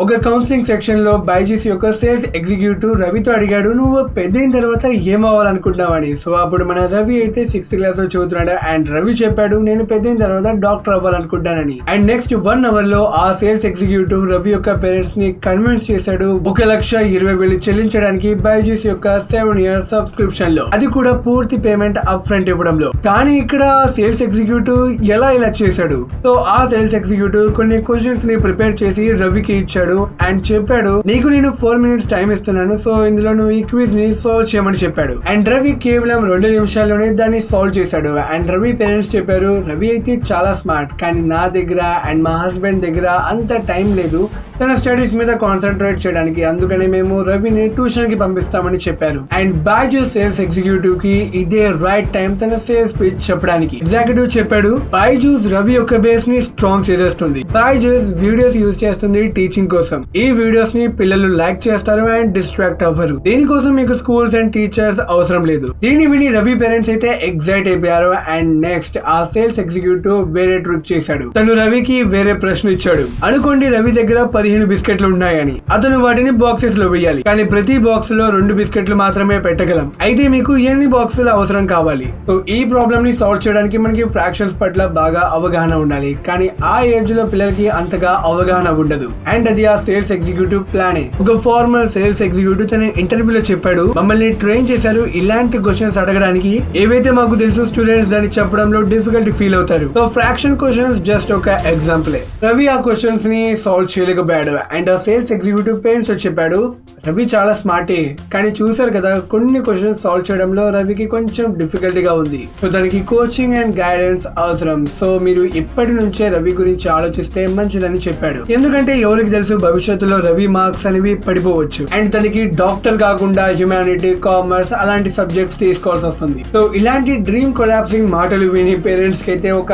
ఒక counselling section లో బైజూస్ యొక్క సేల్స్ ఎగ్జిక్యూటివ్ రవితో అడిగాడు, నువ్వు పెద్దయిన తర్వాత ఏమవ్వాలనుకుంటున్నావని. సో అప్పుడు మన రవి అయితే 6th క్లాస్ లో చదువుతున్నాడు అండ్ రవి చెప్పాడు, నేను పెద్దయిన తర్వాత డాక్టర్ అవ్వాలనుకుంటానని. అండ్ నెక్స్ట్ 1 hour లో ఆ సేల్స్ ఎగ్జిక్యూటివ్ రవి యొక్క పేరెంట్స్ ని కన్విన్స్ చేశాడు 1,20,000 చెల్లించడానికి బైజూస్ యొక్క 7 year సబ్స్క్రిప్షన్ లో, అది కూడా పూర్తి పేమెంట్ అప్ ఫ్రంట్ ఇవ్వడంలో. కానీ ఇక్కడ సేల్స్ ఎగ్జిక్యూటివ్ ఇలా చేశాడు. సో ఆ సేల్స్ ఎగ్జిక్యూటివ్ కొన్ని క్వశ్చన్స్ ని ప్రిపేర్ చేసి రవికి ఇచ్చాడు అండ్ చెప్పాడు, నీకు నేను 4 minutes టైం ఇస్తున్నాను, సో ఇందులో నువ్వు ఈ క్విజ్ ని సాల్వ్ చేయమని చెప్పాడు. అండ్ రవి కేవలం 2 నిమిషాల్లోనే దాన్ని సాల్వ్ చేశాడు. అండ్ రవి పేరెంట్స్ చెప్పారు, రవి అయితే చాలా స్మార్ట్, కానీ నా దగ్గర అండ్ మా హస్బెండ్ దగ్గర అంత టైం లేదు తన స్టడీస్ మీద కాన్సన్ట్రేట్ చేయడానికి, అందుకని మేము రవిని ట్యూషన్ కి పంపిస్తామని చెప్పారు. అండ్ బైజూస్ సేల్స్ ఎగ్జిక్యూటివ్ కి ఇదే రైట్ టైం తన సేల్స్ స్పీచ్ చెప్పడానికి. ఎగ్జిక్యూటివ్ చెప్పాడు, బైజూస్ రవి యొక్క బేస్ ని స్ట్రాంగ్ చేసేస్తుంది. బైజూస్ వీడియోస్ యూజ్ చేస్తుంది టీచింగ్ కోసం. ఈ వీడియోస్ ని పిల్లలు లైక్ చేస్తారు అండ్ డిస్ట్రాక్ట్ అవ్వరు. దీనికోసం మీకు స్కూల్స్ అండ్ టీచర్స్ అవసరం లేదు. దీన్ని విని రవి పేరెంట్స్ అయితే ఎక్సైట్ అయిపోయారు. అండ్ నెక్స్ట్ ఆ సేల్స్ ఎగ్జిక్యూటివ్ వేరే ట్రిక్ చేశాడు. తను రవికి వేరే ప్రశ్న ఇచ్చాడు. అనుకోండి రవి దగ్గర 15 బిస్కెట్లు ఉన్నాయని. అతను వాటిని బాక్సెస్ లో వేయాలి, కానీ ప్రతి బాక్స్ లో 2 బిస్కెట్లు మాత్రమే పెట్టగలం. అయితే మీకు ఎన్ని బాక్సులు అవసరం కావాలి? సో ఈ ప్రాబ్లమ్ ని సాల్వ్ చేయడానికి మనకి ఫ్రాక్షన్స్ పట్ల బాగా అవగాహన ఉండాలి, కానీ ఆ ఏజ్ లో పిల్లలకి అంతగా అవగాహన ఉండదు. అండ్ అది ఆ సేల్స్ ఎగ్జిక్యూటివ్ ప్లానే. ఒక ఫార్మల్ సేల్స్ ఎగ్జిక్యూటివ్ తన ఇంటర్వ్యూలో చెప్పాడు, మమ్మల్ని ట్రైన్ చేశారు ఇలాంటి క్వశ్చన్స్ అడగడానికి. ఏవైతే మాకు తెలుసు స్టూడెంట్స్ దాన్ని చెప్పడంలో డిఫికల్ట్ ఫీల్ అవుతారు. సో ఫ్రాక్షన్ క్వశ్చన్స్ జస్ట్ ఒక ఎగ్జాంపుల్. రవి ఆ క్వశ్చన్స్ ని సాల్వ్ చేయలేకపోయాడు. అండ్ ఆ సేల్స్ ఎగ్జిక్యూటివ్ పేరెంట్స్ చెప్పాడు, రవి చాలా స్మార్టే, కానీ చూసారు కదా కొన్ని క్వశ్చన్స్ సాల్వ్ చేయడంలో రవికి కొంచెం డిఫికల్ట్ గా ఉంది. సో దానికి కోచింగ్ అండ్ గైడెన్స్ అవసరం. సో మీరు ఇప్పటి నుంచే రవి గురించి ఆలోచిస్తే మంచిదని చెప్పాడు. ఎందుకంటే ఎవరికి తెలుసు భవిష్యత్తులో రవి మార్క్స్ అనేవి పడిపోవచ్చు అండ్ తనకి డాక్టర్ కాకుండా హ్యుమానిటీ, కామర్స్ అలాంటి సబ్జెక్ట్స్ తీసుకోవాల్సి వస్తుంది. సో ఇలాంటి డ్రీమ్ కొలాప్సింగ్ మాటలు విని పేరెంట్స్ కి అయితే ఒక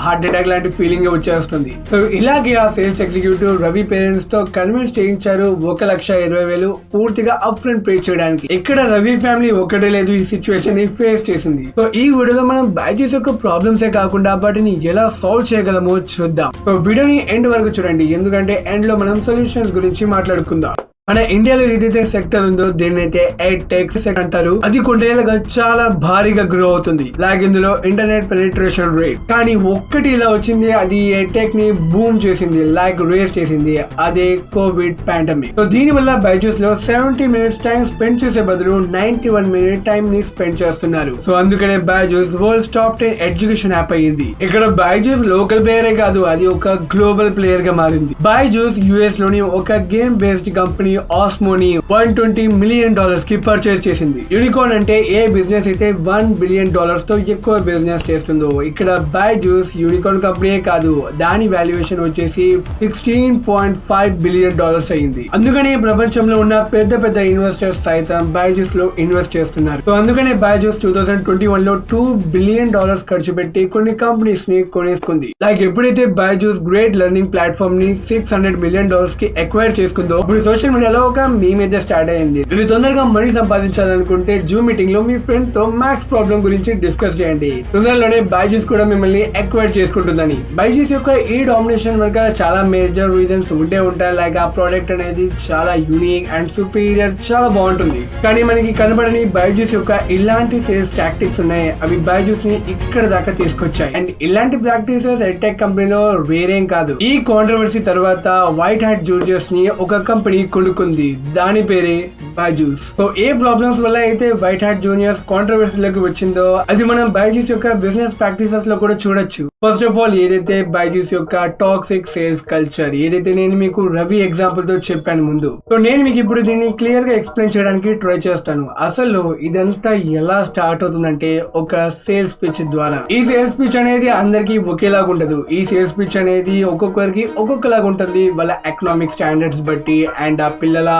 హార్ట్ అటాక్ లాంటి ఫీలింగ్ వచ్చేస్తుంది. సో ఇలాగే ఆ సేల్స్ ఎగ్జిక్యూటివ్ రవి పేరెంట్స్ తో కన్విన్స్ చేయించారు 1,20,000 పూర్తిగా అప్ ఫ్రంట్ పే చేయడానికి. ఇక్కడ రవి ఫ్యామిలీ ఒకటే లేదు ఈ సిచ్యువేషన్ ని ఫేస్ చేసింది. సో ఈ వీడియోలో మనం బైజూస్ యొక్క ప్రాబ్లమ్సే కాకుండా వాటిని ఎలా సాల్వ్ చేయగలమో చూద్దాం. సో వీడియోని ఎండ్ వరకు చూడండి, ఎందుకంటే ఎండ్ లో మనం సొల్యూషన్స్ గురించి మాట్లాడుకుందాం. మన ఇండియాలో ఏదైతే సెక్టర్ ఉందో దీన్ని అయితే ఎడ్టెక్ సెక్టర్ అంటారు. అది కొన్నేళ్ళుగా చాలా భారీగా గ్రో అవుతుంది. లైక్ ఇందులో ఇంటర్నెట్ పెనిట్రేషన్ రేట్. కానీ ఒక్కటి ఇలా వచ్చింది, అది ఎడ్టెక్ ని బూమ్ చేసింది, లైక్ రేస్ చేసింది, అదే కోవిడ్ పాండమిక్. సో దీని వల్ల బైజూస్ లో 70 minutes టైం స్పెండ్ చేసే బదులు 91 minutes టైం ని స్పెండ్ చేస్తున్నారు. సో అందుకనే Byju's world top 10 education app అయ్యింది. ఇక్కడ బైజూస్ లోకల్ ప్లేయరే కాదు, అది ఒక గ్లోబల్ ప్లేయర్ గా మారింది. బైజూస్ యుఎస్ లోని ఒక గేమ్ బేస్డ్ కంపెనీ ఆస్మోని $120 million కి పర్చేస్ చేసింది. యూనికార్న్ అంటే ఏ బిజినెస్ అయితే $1 billion తో ఎక్కువ బిజినెస్ చేస్తుందో, ఇక్కడ బైజూస్ యూనికార్న్ కంపెనీ కాదు, దాని వాల్యుయేషన్ వచ్చేసి $16.5 billion అయింది. అందుకనే ప్రపంచంలో ఉన్న పెద్ద పెద్ద ఇన్వెస్టర్స్ సైతం బైజూస్ లో ఇన్వెస్ట్ చేస్తున్నారు. సో అందుకనే బైజూస్ 2021 లో $2 billion ఖర్చు పెట్టి కొన్ని కంపెనీస్ ని కొనేసుకుంది. లైక్ ఎప్పుడైతే బైజూస్ గ్రేట్ లెర్నింగ్ ప్లాట్ఫామ్ ని $600 million కి ఎక్వైర్ చేసుకుందో, ఇప్పుడు సోషల్ మీడియాలో ఒక మీమ్ అయితే స్టార్ట్ అయ్యింది. మీరు తొందరగా మనీ సంపాదించాలనుకుంటే జూమ్ మీటింగ్ లో మీ ఫ్రెండ్ తో మ్యాథ్స్ ప్రాబ్లం గురించి డిస్కస్ చేయండి. తొందరలోనే బైజూస్ కూడా మిమ్మల్ని ఎక్వైర్ చేసుకుంటుందని. బైజూస్ యొక్క ఈ డామినేషన్ వెనక చాలా మేజర్ రీజన్స్ ఉంటే ఉంటాయి. లైక్ ఆ ప్రోడక్ట్ అనేది చాలా యూనిక్ అండ్ సుపీరియర్, చాలా బాగుంటుంది. కానీ మనకి కనబడని బైజూస్ యొక్క ఇలాంటి సేల్స్ టాక్టిక్స్ ఉన్నాయి. అవి బైజూస్ ని ఇక్కడ దాకా తీసుకొచ్చాయి. అండ్ ఇలాంటి ప్రాక్టీసెస్ ఎడ్టెక్ కంపెనీలో వేరేం కాదు. ఈ కాంట్రవర్సీ తర్వాత వైట్ హ్యాట్ జూనియర్స్ ని ఒక కంపెనీ కొనుక్కుంది, దాని పేరే బైజూస్. సో ఏ ప్రాబ్లమ్స్ వల్ల అయితే వైట్ హ్యాట్ జూనియర్స్ కాంట్రవర్సీలోకి వచ్చిందో అది మనం బైజూస్ యొక్క బిజినెస్ ప్రాక్టీసెస్ లో కూడా చూడొచ్చు. ఫస్ట్ ఆఫ్ ఆల్ ఏదైతే బైజూస్ యొక్క టాక్సిక్ సేల్స్ కల్చర్, ఏదైతే నేను మీకు రవి ఎగ్జాంపుల్ తో చెప్పాను ముందు, సో నేను మీకు ఇప్పుడు దీన్ని క్లియర్ గా ఎక్స్ప్లెయిన్ చేయడానికి ట్రై చేస్తాను. అసలు ఇదంతా ఎలా స్టార్ట్ అవుతుందంటే ఒక సేల్స్ పిచ్ ద్వారా. ఈ సేల్స్ పిచ్ అనేది అందరికి ఒకేలాగా ఉండదు. ఈ సేల్స్ పిచ్ అనేది ఒక్కొక్కరికి ఒక్కొక్కలాగా ఉంటుంది, వాళ్ళ ఎకనామిక్ స్టాండర్డ్స్ బట్టి అండ్ ఆ పిల్లల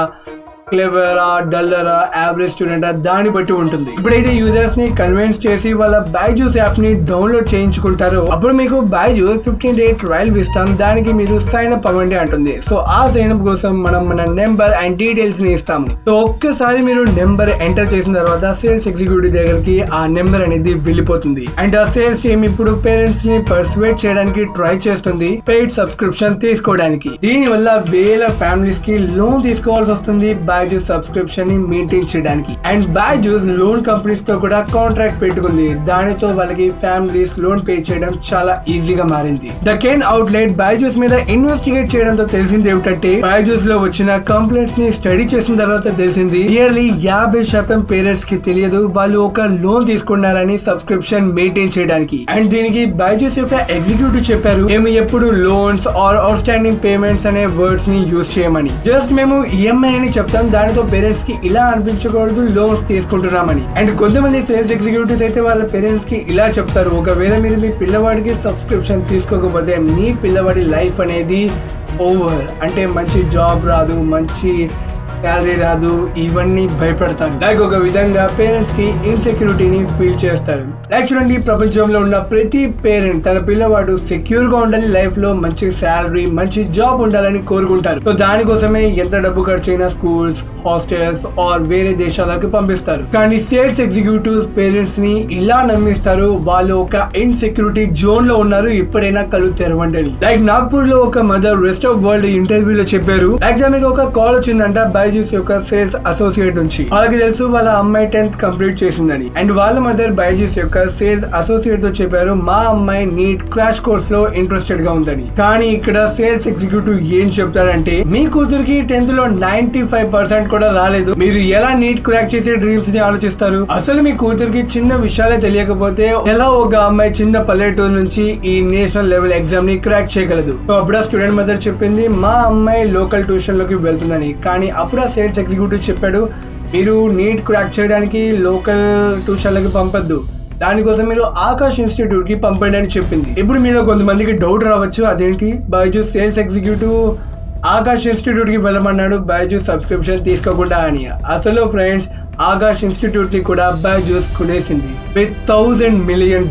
క్లెవరా, డల్లరా, యావరేజ్ స్టూడెంటా దాన్ని బట్టి ఉంటుంది. ఇప్పుడైతే యూజర్స్ ని కన్విన్స్ చేసి వాళ్ళ బైజూస్ యాప్ ని డౌన్లోడ్ చేయించుకుంటారో అప్పుడు మీకు బైజూస్ 15 day ట్రయల్ ఇస్తాం, దానికి మీరు సైన్ అప్ అవ్వండి అంటుంది. సో ఆ సైన్ అప్ కోసం మనం మన నెంబర్ అండ్ డీటెయిల్స్ ని ఇస్తాము. సో ఒక్కసారి మీరు నెంబర్ ఎంటర్ చేసిన తర్వాత సేల్స్ ఎగ్జిక్యూటివ్ దగ్గరికి ఆ నెంబర్ అనేది వెళ్ళిపోతుంది. అండ్ ఆ సేల్స్ టీమ్ ఇప్పుడు పేరెంట్స్ ని పర్సువేట్ చేయడానికి ట్రై చేస్తుంది పెయిడ్ సబ్స్క్రిప్షన్ తీసుకోవడానికి. దీని వల్ల వేల ఫ్యామిలీస్ కి లోన్ తీసుకోవాల్సి వస్తుంది బైజూస్ సబ్స్క్రిప్షన్ ని మెయింటైన్ చేయడానికి. అండ్ బైజూస్ లోన్ కంపెనీస్ తో కూడా కాంట్రాక్ట్ పెట్టుకుంది. దానితో వాళ్ళకి ఫ్యామిలీస్ లోన్ పే చేయడం చాలా ఈజీగా మారింది. ద కెన్ అవుట్లెట్ బైజూస్ మీద ఇన్వెస్టిగేట్ చేయడంతో తెలిసింది ఏమిటంటే బైజూస్ లో వచ్చిన కంప్లైంట్స్ ని స్టడీ చేసిన తర్వాత తెలిసింది నియర్లీ 50% పేరెంట్స్ కి తెలియదు వాళ్ళు ఒక లోన్ తీసుకున్నారని సబ్స్క్రిప్షన్ మెయింటైన్ చేయడానికి. అండ్ దీనికి బైజూస్ యొక్క ఎగ్జిక్యూటివ్ చెప్పారు మేము ఎప్పుడు loans are outstanding payments అనే వర్డ్స్ ని యూజ్ చేయమని, జస్ట్ మేము ఈఎంఐ అని చెప్తాం, దానితో పేరెంట్స్ కి ఇలా అనిపించకూడదు లోన్స్ తీసుకుంటున్నామని. అండ్ కొంతమంది సేల్స్ ఎగ్జిక్యూటివ్స్ అయితే వాళ్ళ పేరెంట్స్ కి ఇలా చెప్తారు ఒకవేళ మీరు మీ పిల్లవాడికి సబ్స్క్రిప్షన్ తీసుకోకపోతే మీ పిల్లవాడి లైఫ్ అనేది ఓవర్, అంటే మంచి జాబ్ రాదు, మంచి శాలరీ రాదు, ఇవన్నీ భయపడతారు. లైక్ ఒక విధంగా పేరెంట్స్ కి ఇన్సెక్యూరిటీని ఫీల్ చేస్తారు. లైక్ చూడండి ప్రపంచంలో ఉన్న ప్రతి పేరెంట్ తన పిల్లవాడు సెక్యూర్ గా ఉండాలి, లైఫ్ లో మంచి శాలరీ మంచి జాబ్ ఉండాలని కోరుకుంటారు. సో దానికోసమే ఎంత డబ్బు ఖర్చు అయినా స్కూల్స్, హాస్టల్స్ ఆర్ వేరే దేశాలకు పంపిస్తారు. కానీ సేల్స్ ఎగ్జిక్యూటివ్స్ పేరెంట్స్ ని ఇలా నమ్మిస్తారు వాళ్ళు ఒక ఇన్సెక్యూరిటీ జోన్ లో ఉన్నారు, ఎప్పుడైనా కళ్ళు తెరవండి. లైక్ నాగ్పూర్ లో ఒక మదర్ రెస్ట్ ఆఫ్ వరల్డ్ ఇంటర్వ్యూలో చెప్పారు లైక్ దానికి ఒక కాల్ వచ్చిందంట బైజూస్ యొక్క సేల్స్ అసోసియేట్ నుంచి. వాళ్ళకి తెలుసు వాళ్ళ అమ్మాయి 10th కంప్లీట్ చేసిందని. అండ్ వాళ్ళ మదర్ బైజూస్ యొక్క సేల్స్ అసోసియేట్ తో చెప్పారు మా అమ్మాయి నీట్ క్రాష్ కోర్స్ లో ఇంట్రెస్టెడ్ గా ఉందని. కానీ ఇక్కడ సేల్స్ ఎగ్జిక్యూటివ్ ఏం చెప్తారంటే మీ కూతురికి 10th లో 95% కూడా రాలేదు, మీరు ఎలా నీట్ క్రాక్ చేసే డ్రీమ్స్ ని ఆలోచిస్తారు? అసలు మీ కూతురికి చిన్న విషయాలే తెలియకపోతే ఎలా ఒక అమ్మాయి చిన్న పల్లెటూరు నుంచి ఈ నేషనల్ లెవెల్ ఎగ్జామ్ ని క్రాక్ చేయగలదు? సో అప్పుడు ఆ స్టూడెంట్ మదర్ చెప్పింది మా అమ్మాయి లోకల్ ట్యూషన్ లోకి వెళ్తుందని. కానీ అప్పుడు ఆ సేల్స్ ఎగ్జిక్యూటివ్ చెప్పాడు మీరు నీట్ క్రాక్ చేయడానికి లోకల్ ట్యూషన్లకి పంపొద్దు, దానికోసం మీరు ఆకాష్ ఇన్స్టిట్యూట్ కి పంపండి అని చెప్పింది. ఇప్పుడు మీలో కొంతమందికి డౌట్ రావచ్చు అదేంటి Byju's sales executive Akash institute కి వెళ్ళమన్నాడు బైజూస్ సబ్స్క్రిప్షన్ తీసుకోకుండా అని. అసలు ఫ్రెండ్స్ ఆకాష్ ఇన్స్టిట్యూట్ ని కూడా బైజూస్ కొనేసింది విత్ $1,000 million.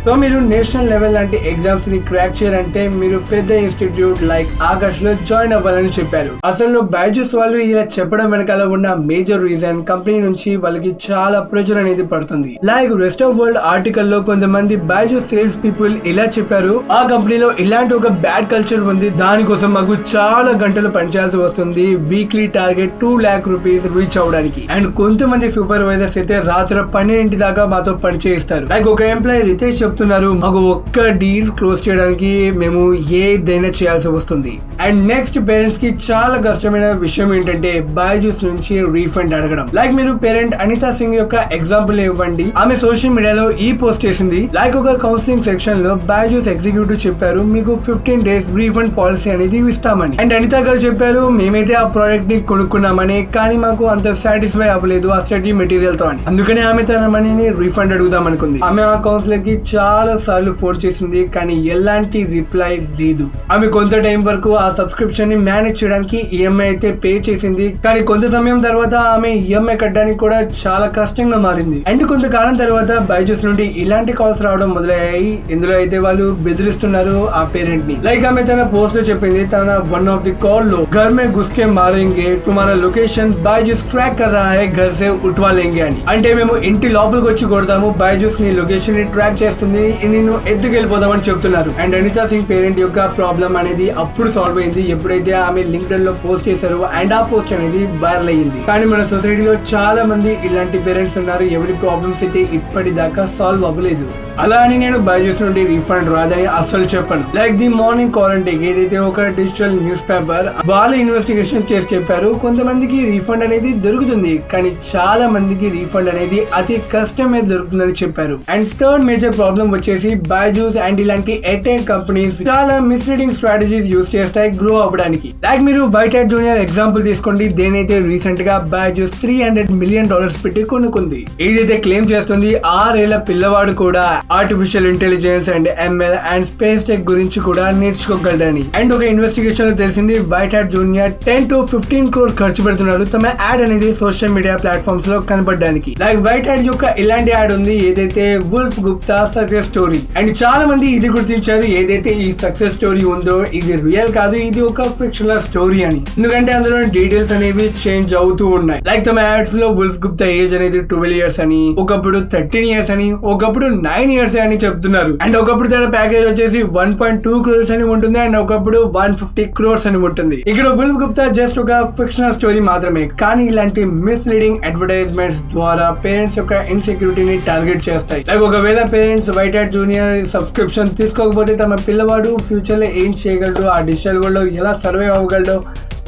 సో మీరు నేషనల్ లెవెల్ లాంటి ఎగ్జామ్స్ ని క్రాక్ చేయాలంటే మీరు పెద్ద ఇన్స్టిట్యూట్ లైక్ ఆకాష్ లో జాయిన్ అవ్వాలని చెప్పారు. అసలు బైజూస్ వాళ్ళు ఇలా చెప్పడం వెనకాల ఉన్న మేజర్ రీజన్ కంపెనీ నుంచి వాళ్ళకి చాలా ప్రెజర్ అనేది పడుతుంది. Like rest of world article లో కొంతమంది బైజూస్ సేల్స్ పీపుల్ ఇలా చెప్పారు ఆ కంపెనీలో ఇలాంటి ఒక బ్యాడ్ కల్చర్ ఉంది, దానికోసం మాకు చాలా గంటలు పనిచేయాల్సి వస్తుంది, weekly target 2 lakh rupees reach అవడానికి. అండ్ కొంతమంది సూపర్వైజర్స్ అయితే రాత్రి 12 దాకా మాతో పని చేయిస్తారు. లైక్ ఒక ఎంప్లాయీ రితేష్ చెప్తున్నారు మాకు ఒక్క డీల్ క్లోజ్ చేయడానికి మేము ఏదైనా చేయాల్సి వస్తుంది. అండ్ నెక్స్ట్ పేరెంట్స్ కి చాలా కష్టమైన విషయం ఏంటంటే బైజూస్ నుంచి రీఫండ్ అడగడం. లైక్ మీరు పేరెంట్ అనితా సింగ్ యొక్క ఎగ్జాంపుల్ ఇవ్వండి, ఆమె సోషల్ మీడియాలో ఈ పోస్ట్ చేసింది లైక్ ఒక కౌన్సిలింగ్ సెక్షన్ లో బైజూస్ ఎగ్జిక్యూటివ్ చెప్పారు మీకు 15 days రీఫండ్ పాలసీ అనేది ఇస్తామని. అండ్ అనితా గారు చెప్పారు మేమైతే ఆ ప్రోడక్ట్ ని కొనుక్కున్నామని, కానీ మాకు అంత సాటిస్ఫై అవ్వలేదు ఆ స్టడీ మెటీరియల్ తో అని. అందుకనే ఆమె తన మనీని రీఫండ్ అడుగుదాం అనుకుంది. ఆమె ఆ కౌన్సిలర్ కి చాలా సార్లు ఫోన్ చేసింది కానీ ఎలాంటి రిప్లై లేదు. ఆమె కొంత టైం వరకు ఆ సబ్స్క్రిప్షన్ ని మేనేజ్ చేయడానికి ఈఎంఐ అయితే పే చేసింది, కానీ కొంత సమయం తర్వాత ఆమె ఈఎంఐ కట్టడానికి కూడా చాలా కష్టంగా మారింది. అండ్ కొంతకాలం తర్వాత బైజూస్ నుండి ఇలాంటి కాల్స్ రావడం మొదలయ్యాయి. ఇందులో అయితే వాళ్ళు బెదిరిస్తున్నారు ఆ పేరెంట్ ని. లైక్ ఆమె తన పోస్ట్ లో చెప్పింది తన వన్ ఆఫ్ ది కాల్ లో घर में घुस के मारेंगे तुम्हारा लोकेशन बायजूस ट्रैक कर रहा है घर से उठवा लेंगे అని. అంటే మేము ఇంటి లోపలికి వచ్చి కొడతాము, బైజూస్ నీ లొకేషన్ ని ట్రాక్ చేస్తుంది, నిన్ను ఎత్తుకెళ్ళిపోదామని చెప్తున్నారు. అండ్ అనితా సింగ్ పేరెంట్ యొక్క ప్రాబ్లం అనేది అప్పుడు సాల్వ్ అయింది ఎప్పుడైతే ఆమె లింక్డ్ఇన్ లో పోస్ట్ చేశారు. అండ్ ఆ పోస్ట్ అనేది వైరల్ అయ్యింది. కానీ మన సొసైటీలో చాలా మంది ఇలాంటి పేరెంట్స్ ఉన్నారు ఎవరి ప్రాబ్లమ్స్ అయితే ఇప్పటిదాకా సాల్వ్ అవ్వలేదు. అలా అని నేను బైజూస్ నుండి రీఫండ్ రాదని అస్సలు చెప్పను. లైక్ ది మార్నింగ్ క్వారంటైన్ ఏదైతే ఒక డిజిటల్ న్యూస్ పేపర్ వాళ్ళు ఇన్వెస్టిగేషన్ చేసి చెప్పారు కొంతమందికి రీఫండ్ అనేది దొరుకుతుంది, కానీ చాలా మందికి రీఫండ్ అనేది అతి కష్టమే దొరుకుతుందని చెప్పారు. అండ్ థర్డ్ మేజర్ ప్రాబ్లం వచ్చేసి బైజూస్ అండ్ ఇలాంటి ఎటెక్ కంపెనీస్ చాలా మిస్లీడింగ్ స్ట్రాటజీస్ యూస్ చేస్తాయి గ్రో అవ్వడానికి. లైక్ మీరు వైట్ హ్యాట్ జూనియర్ ఎగ్జాంపుల్ తీసుకోండి, దేనైతే రీసెంట్ గా బైజూస్ $300 million పెట్టి కొనుక్కుంది. ఏదైతే క్లెయిమ్ చేస్తుంది 6 ఏళ్ల పిల్లవాడు కూడా artificial intelligence and ML and space tech గురించి కూడా నేర్చుకోగలరని. అండ్ ఒక ఇన్వెస్టిగేషన్ లో తెలిసింది white hat junior 10 to 15 crore ఖర్చు పెడుతున్నారు తమ యాడ్ అనేది సోషల్ మీడియా ప్లాట్ఫామ్స్ లో కనబడడానికి. లైక్ వైట్ హ్యాట్ యొక్క ఇలాంటి యాడ్ ఉంది ఏదైతే wolf Gupta success story. And చాలా మంది ఇది గుర్తించారు ఏదైతే ఈ సక్సెస్ స్టోరీ ఉందో ఇది రియల్ కాదు, ఇది ఒక ఫిక్షనల్ స్టోరీ అని. ఎందుకంటే అందులో డీటెయిల్స్ అనేవి చేంజ్ అవుతూ ఉన్నాయి. లైక్ తమ యాడ్స్ లో వుల్ఫ్ గుప్తా ఏజ్ అనేది 12 years అని, ఒకప్పుడు 13 years అని, ఒకప్పుడు 9 years అని చెప్తున్నారు. అండ్ ఒకప్పుడు తన ప్యాకేజ్ వచ్చేసి 1.2 crores అని ఉంటుంది అండ్ ఒకప్పుడు 150 crores అని ఉంటుంది. ఇక్కడ వుల్ఫ్ గుప్తా జస్ట్ ఒక ఫిక్షనల్ స్టోరీ మాత్రమే, కానీ ఇలాంటి మిస్లీడింగ్ అడ్వర్టైజ్మెంట్స్ ద్వారా పేరెంట్స్ యొక్క ఇన్సెక్యూరిటీని టార్గెట్ చేస్తాయి. లైక్ ఒకవేళ parents white hat junior subscription తీసుకోకపోతే తమ పిల్లవాడు ఫ్యూచర్ లో ఏం చేయగలడు, ఆ డిజిటల్ వరల్డ్ లో ఎలా సర్వైవ్ అవ్వగలడు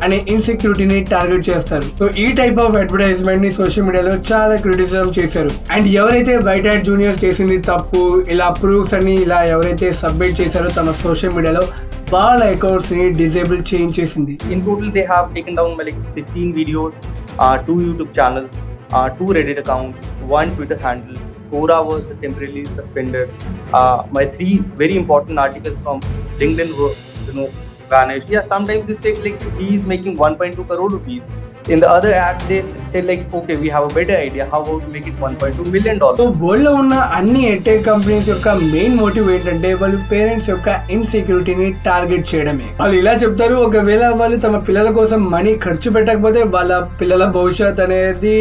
అనే ఇన్సెక్యూరిటీని టార్గెట్ చేస్తారు. సో ఈ టైప్ ఆఫ్ అడ్వర్టైజ్మెంట్ ని సోషల్ మీడియాలో చాలా క్రిటిసిజం చేశారు. అండ్ ఎవరైతే వైట్ హ్యాట్ జూనియర్ చేసింది తప్పు ఇలా ప్రూఫ్స్ అని ఇలా ఎవరైతే సబ్మిట్ చేశారో తమ సోషల్ మీడియాలో వాళ్ళ అకౌంట్స్ ని disable చేయించేసింది. In total they have taken down like 16 videos, 2 YouTube channels, 2 Reddit accounts, 1 Twitter handle. Quora was temporarily suspended. My 3 very important articles from LinkedIn were vanished. Yeah, sometimes they say like he is making 1.2 crore rupees. In the other ad they say like okay we have a better idea, how about we make it $1.2 million. So world లో ఉన్న అన్ని ఎటెక్ companies యొక్క main motive ఏంటంటే వాళ్ళు parents యొక్క ఇన్సెక్యూరిటీని target చేయడమే. వాళ్ళు ఇలా చెప్తారు ఒకవేళ వాళ్ళు తమ పిల్లల కోసం మనీ ఖర్చు పెట్టకపోతే వాళ్ళ పిల్లల భవిష్యత్ అనేది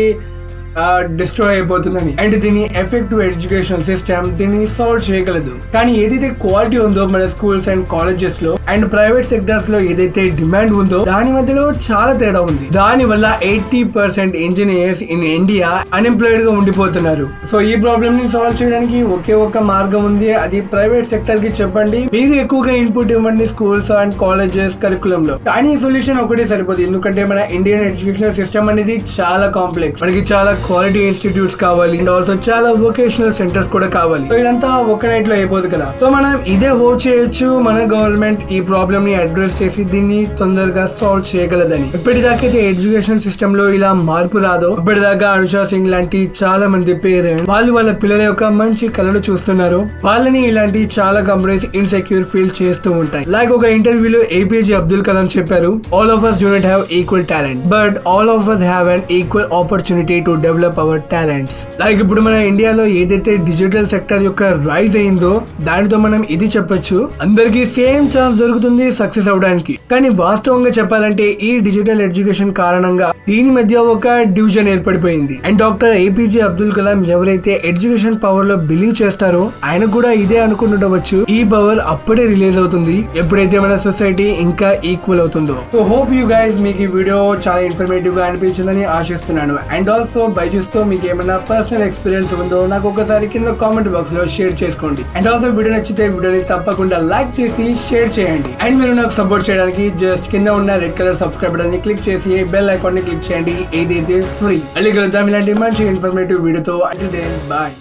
డిస్ట్రాయ్ అయిపోతుందని. అండ్ దీని ఎఫెక్టివ్ ఎడ్యుకేషన్ సిస్టమ్ దీన్ని సాల్వ్ చేయగలదు. కానీ ఏదైతే క్వాలిటీ ఉందో మన స్కూల్స్ అండ్ కాలేజెస్ లో అండ్ ప్రైవేట్ సెక్టర్స్ లో ఏదైతే డిమాండ్ ఉందో దాని మధ్యలో చాలా తేడా ఉంది. దాని వల్ల 80% ఇంజనీర్స్ ఇన్ ఇండియా అన్ఎంప్లాయిడ్ గా ఉండిపోతున్నారు. సో ఈ ప్రాబ్లమ్ ని సాల్వ్ చేయడానికి ఒకే ఒక్క మార్గం ఉంది, అది ప్రైవేట్ సెక్టర్ కి చెప్పండి, మీరు ఎక్కువగా ఇన్పుట్ ఇవ్వండి స్కూల్స్ అండ్ కాలేజెస్ కరికులం లో. కానీ సొల్యూషన్ ఒకటే సరిపోదు, ఎందుకంటే మన ఇండియన్ ఎడ్యుకేషన్ సిస్టమ్ అనేది చాలా కాంప్లెక్స్. మనకి చాలా క్వాలిటీ ఇన్స్టిట్యూట్స్ కావాలి అండ్ ఆల్సో చాలా వొకేషనల్ సెంటర్స్ కూడా కావాలి. సో ఇదంతా ఒక నైట్ లో అయిపోదు కదా. సో మనం ఇదే హోప్ చేయొచ్చు మన గవర్నమెంట్ ఈ ప్రాబ్లమ్ ని అడ్రస్ చేసి దీన్ని తొందరగా సాల్వ్ చేయగలదని. ఇప్పటిదాకైతే ఎడ్యుకేషన్ సిస్టమ్ లో ఇలా మార్పు రాదో ఇప్పటిదాకా అనుషా సింగ్ లాంటి చాలా మంది పేరెంట్స్ వాళ్ళు వాళ్ళ పిల్లల యొక్క మంచి కళలు చూస్తున్నారు. వాళ్ళని ఇలాంటి చాలా కంపెనీస్ ఇన్సెక్యూర్ ఫీల్ చేస్తూ ఉంటాయి. లైక్ ఒక ఇంటర్వ్యూలో APJ అబ్దుల్ కలాం చెప్పారు, all of us do not have equal talent but all of us have an equal opportunity to develop our talents. Like ఇప్పుడు మన ఇండియాలో ఏదైతే డిజిటల్ సెక్టర్ యొక్క రైజ్ అయిందో దానితో మనం ఇది చెప్పొచ్చు, అందరికి సేమ్ ఛాన్స్ దొరుకుతుంది సక్సెస్ అవడానికి. కానీ వాస్తవంగా చెప్పాలంటే ఈ డిజిటల్ ఎడ్యుకేషన్ కారణంగా దీని మధ్య ఒక డివిజన్ ఏర్పడిపోయింది. And doctor APJ Abdul Kalam ఎవరైతే ఎడ్యుకేషన్ పవర్ లో బిలీవ్ చేస్తారో ఆయన కూడా ఇదే అనుకుంటుండవచ్చు, ఈ పవర్ అప్పుడే రిలీజ్ అవుతుంది ఎప్పుడైతే మన సొసైటీ ఇంకా ఈక్వల్ అవుతుందో. సో హోప్ యూ గైస్ మీకు ఈ వీడియో చాలా ఇన్ఫర్మేటివ్ గా అనిపించిందని ఆశిస్తున్నాను. అండ్ ఆల్సో బైజూస్ తో మీకు ఏమైనా పర్సనల్ ఎక్స్పీరియన్స్ ఉందో నాకు ఒకసారి కింద కామెంట్ బాక్స్ లో షేర్ చేసుకోండి. అండ్ ఆల్సో వీడియో నచ్చితే వీడియోని తప్పకుండా లైక్ చేసి షేర్ చేయండి. అండ్ మీరు నాకు సపోర్ట్ చేయడానికి జస్ట్ కింద ఉన్న రెడ్ కలర్ సబ్స్క్రైబ్ బటన్ ని క్లిక్ చేసి బెల్ ఐకాన్ ని క్లిక్ చేయండి, ఏదైతే ఫ్రీ. మళ్ళీ కలుద్దాం ఇలాంటి మంచి ఇన్ఫర్మేటివ్ వీడియోతో. Until then by.